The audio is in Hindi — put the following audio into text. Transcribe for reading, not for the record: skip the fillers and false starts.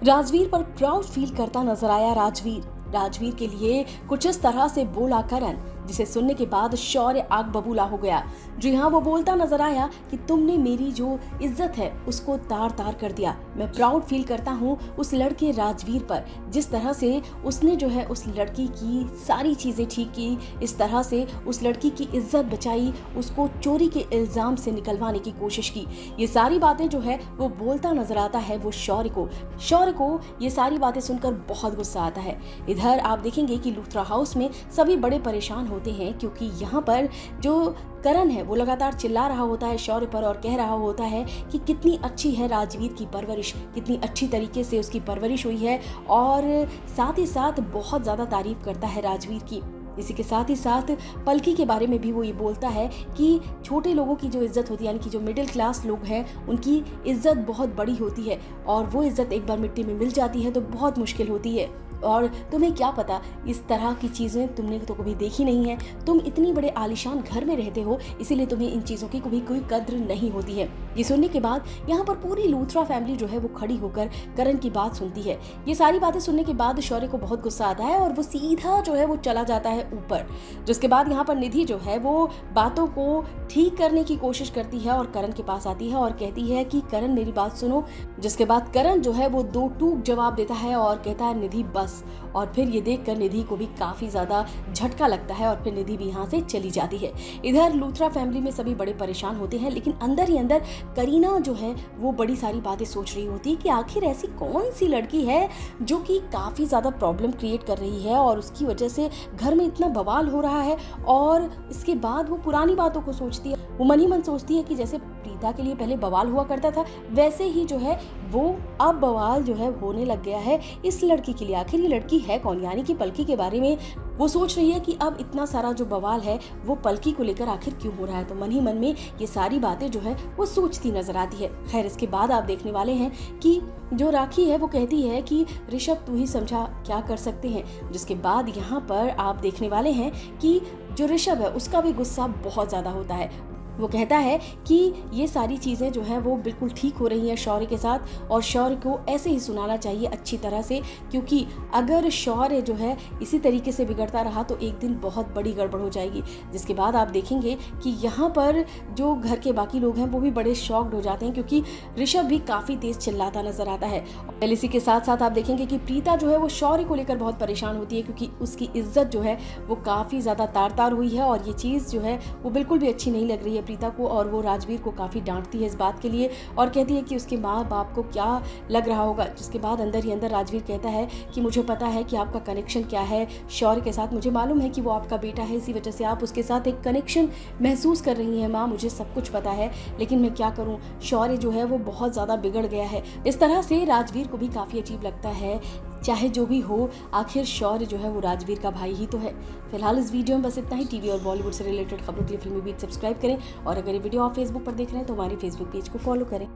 राजवीर पर प्राउड फील करता नजर आया राजवीर के लिए कुछ इस तरह से बोला करण, जिसे सुनने के बाद शौर्य आग बबूला हो गया। जी हाँ, वो बोलता नजर आया कि तुमने मेरी जो इज्जत है उसको तार तार कर दिया। मैं प्राउड फील करता हूँ उस लड़के राजवीर पर, जिस तरह से उसने जो है उस लड़की की सारी चीजें ठीक की, इस तरह से उस लड़की की इज्जत बचाई, उसको चोरी के इल्जाम से निकलवाने की कोशिश की। ये सारी बातें जो है वो बोलता नजर आता है वो शौर्य को ये सारी बातें सुनकर बहुत गुस्सा आता है। इधर आप देखेंगे कि लूथरा हाउस में सभी बड़े परेशान होते हैं, क्योंकि यहाँ पर जो करण है वो लगातार चिल्ला रहा होता है शौर्य पर और कह रहा होता है कि कितनी अच्छी है राजवीर की परवरिश, कितनी अच्छी तरीके से उसकी परवरिश हुई है, और साथ ही साथ बहुत ज़्यादा तारीफ करता है राजवीर की। इसी के साथ ही साथ पलकी के बारे में भी वो ये बोलता है कि छोटे लोगों की जो इज्जत होती है, यानी कि जो मिडिल क्लास लोग हैं उनकी इज्जत बहुत बड़ी होती है, और वो इज्जत एक बार मिट्टी में मिल जाती है तो बहुत मुश्किल होती है। और तुम्हें क्या पता, इस तरह की चीज़ें तुमने तो कभी देखी नहीं है, तुम इतनी बड़े आलीशान घर में रहते हो, इसीलिए तुम्हें इन चीज़ों की कभी कोई कद्र नहीं होती है। ये सुनने के बाद यहाँ पर पूरी लूथरा फैमिली जो है वो खड़ी होकर करण की बात सुनती है। ये सारी बातें सुनने के बाद शौर्य को बहुत गुस्सा आता है और वो सीधा जो है वो चला जाता है ऊपर। जिसके बाद यहाँ पर निधि जो है वो बातों को ठीक करने की कोशिश करती है और करण के पास आती है और कहती है कि करण मेरी बात सुनो। जिसके बाद करण जो है वो दो टूक जवाब देता है और कहता है निधि बस। और फिर ये देखकर निधि को भी काफी ज्यादा झटका लगता है और फिर निधि भी यहाँ से चली जाती है। इधर लूथरा फैमिली में सभी बड़े परेशान होते हैं, लेकिन अंदर ही अंदर करीना जो है वो बड़ी सारी बातें सोच रही होती है कि आखिर ऐसी कौन सी लड़की है जो कि काफी ज्यादा प्रॉब्लम क्रिएट कर रही है और उसकी वजह से घर में इतना बवाल हो रहा है। और इसके बाद वो पुरानी बातों को सोचती है, वो मन ही मन सोचती है कि जैसे प्रीता के लिए पहले बवाल हुआ करता था वैसे ही जो है वो अब बवाल जो है होने लग गया है इस लड़की के लिए। आखिर ये लड़की है कौन, यानी कि पलकी के बारे में वो सोच रही है कि अब इतना सारा जो बवाल है वो पलकी को लेकर आखिर क्यों हो रहा है। तो मन ही मन में ये सारी बातें जो है वो सोचती नजर आती है। खैर, इसके बाद आप देखने वाले हैं कि जो राखी है वो कहती है कि ऋषभ तू ही समझा क्या कर सकते हैं। जिसके बाद यहाँ पर आप देखने वाले हैं कि जो ऋषभ है उसका भी गुस्सा बहुत ज़्यादा होता है। वो कहता है कि ये सारी चीज़ें जो हैं वो बिल्कुल ठीक हो रही हैं शौर्य के साथ, और शौर्य को ऐसे ही सुनाना चाहिए अच्छी तरह से, क्योंकि अगर शौर्य जो है इसी तरीके से बिगड़ता रहा तो एक दिन बहुत बड़ी गड़बड़ हो जाएगी। जिसके बाद आप देखेंगे कि यहाँ पर जो घर के बाकी लोग हैं वो भी बड़े शॉक्ड हो जाते हैं, क्योंकि ऋषभ भी काफ़ी तेज चिल्लाता नजर आता है। और इसी के साथ साथ आप देखेंगे कि प्रीता जो है वो शौर्य को लेकर बहुत परेशान होती है, क्योंकि उसकी इज्जत जो है वो काफ़ी ज़्यादा तार तार हुई है और ये चीज़ जो है वो बिल्कुल भी अच्छी नहीं लग रही है प्रीता को। और वो राजवीर को काफ़ी डांटती है इस बात के लिए और कहती है कि उसके माँ बाप को क्या लग रहा होगा। जिसके बाद अंदर ही अंदर राजवीर कहता है कि मुझे पता है कि आपका कनेक्शन क्या है शौर्य के साथ, मुझे मालूम है कि वो आपका बेटा है, इसी वजह से आप उसके साथ एक कनेक्शन महसूस कर रही हैं माँ, मुझे सब कुछ पता है, लेकिन मैं क्या करूँ, शौर्य जो है वो बहुत ज़्यादा बिगड़ गया है। इस तरह से राजवीर को भी काफ़ी अजीब लगता है। चाहे जो भी हो, आखिर शौर्य जो है वो राजवीर का भाई ही तो है। फिलहाल इस वीडियो में बस इतना ही। टीवी और बॉलीवुड से रिलेटेड खबरों के लिए फिल्मी बीट सब्सक्राइब करें, और अगर ये वीडियो आप फेसबुक पर देख रहे हैं तो हमारे फेसबुक पेज को फॉलो करें।